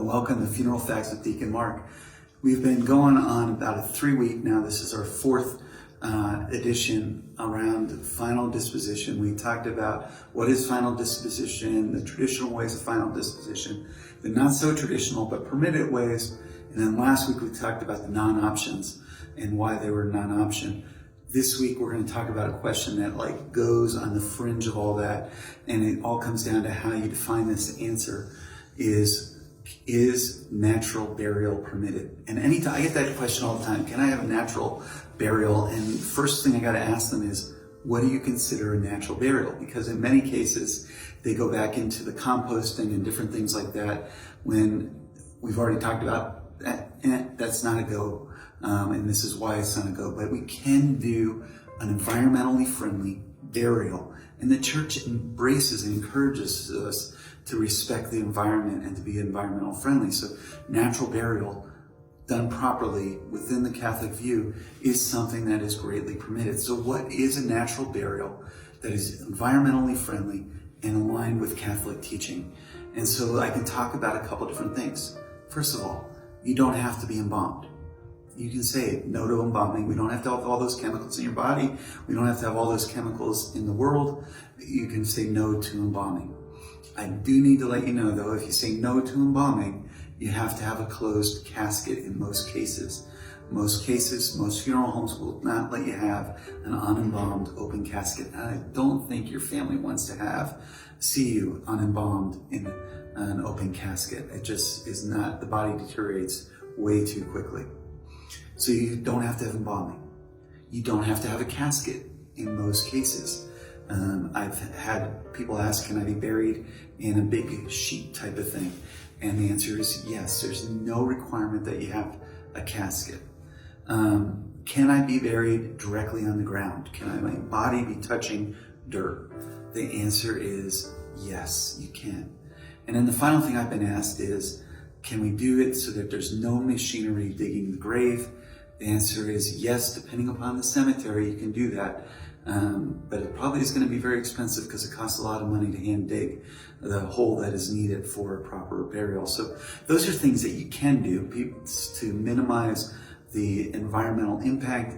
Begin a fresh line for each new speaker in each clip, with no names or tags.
and welcome to Funeral Facts with Deacon Marc. We've been going on about a 3-week now. This is our fourth edition around final disposition. We talked about what is final disposition, the traditional ways of final disposition, the not so traditional but permitted ways, and then last week we talked about the non-options and why they were non-option. This week we're going to talk about a question that goes on the fringe of all that, and it all comes down to how you define this answer. Is natural burial permitted? And anytime I get that question all the time, can I have a natural burial? And first thing I got to ask them is, what do you consider a natural burial? Because in many cases they go back into the composting and different things like that when we've already talked about that. That's not a go, and this is why it's not a go. But we can do an environmentally friendly burial, and the church embraces and encourages us to respect the environment and to be environmental friendly. So natural burial done properly within the Catholic view is something that is greatly permitted. So what is a natural burial that is environmentally friendly and aligned with Catholic teaching? And so I can talk about a couple different things. First of all, you don't have to be embalmed. You can say no to embalming. We don't have to have all those chemicals in your body. We don't have to have all those chemicals in the world. You can say no to embalming. I do need to let you know, though, if you say no to embalming, you have to have a closed casket in most cases. Most funeral homes will not let you have an unembalmed open casket. And I don't think your family wants to see you unembalmed in an open casket. It just is not, the body deteriorates way too quickly. So you don't have to have embalming. You don't have to have a casket in most cases. I've had people ask, can I be buried in a big sheet type of thing? And the answer is yes. There's no requirement that you have a casket. Can I be buried directly on the ground? Can my body be touching dirt? The answer is yes, you can. And then the final thing I've been asked is, can we do it so that there's no machinery digging the grave? The answer is yes, depending upon the cemetery, you can do that. But it probably is going to be very expensive because it costs a lot of money to hand dig the hole that is needed for a proper burial. So those are things that you can do to minimize the environmental impact,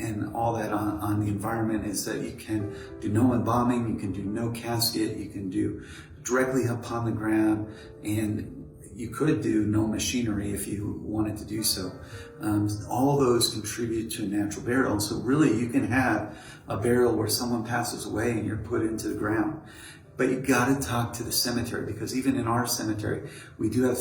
and all that on the environment is that you can do no embalming, you can do no casket, you can do directly upon the ground, and you could do no machinery if you wanted to do so. All those contribute to a natural burial. And so really you can have a burial where someone passes away and you're put into the ground. But you got to talk to the cemetery, because even in our cemetery, we do have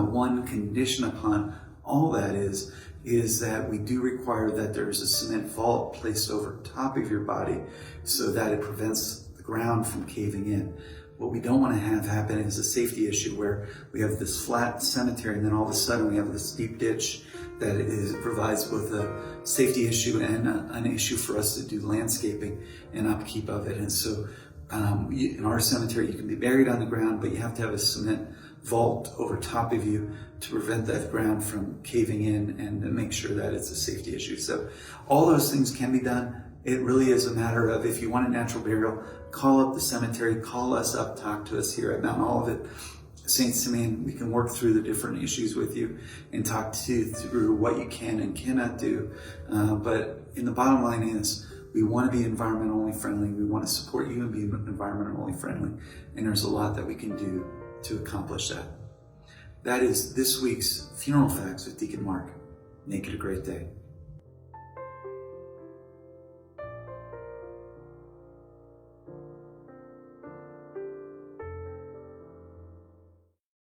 one condition upon all that is that we do require that there's a cement vault placed over top of your body so that it prevents the ground from caving in. What we don't want to have happen is a safety issue where we have this flat cemetery and then all of a sudden we have this deep ditch that provides both a safety issue and an issue for us to do landscaping and upkeep of it. And so in our cemetery, you can be buried on the ground, but you have to have a cement vault over top of you to prevent that ground from caving in and to make sure that it's a safety issue. So all those things can be done. It really is a matter of, if you want a natural burial, call up the cemetery, call us up, talk to us here at Mount Olivet, St. Simeon. We can work through the different issues with you and talk to you through what you can and cannot do. But in the bottom line is, we want to be environmentally friendly. We want to support you and be environmentally friendly. And there's a lot that we can do to accomplish that. That is this week's Funeral Facts with Deacon Marc. Make it a great day.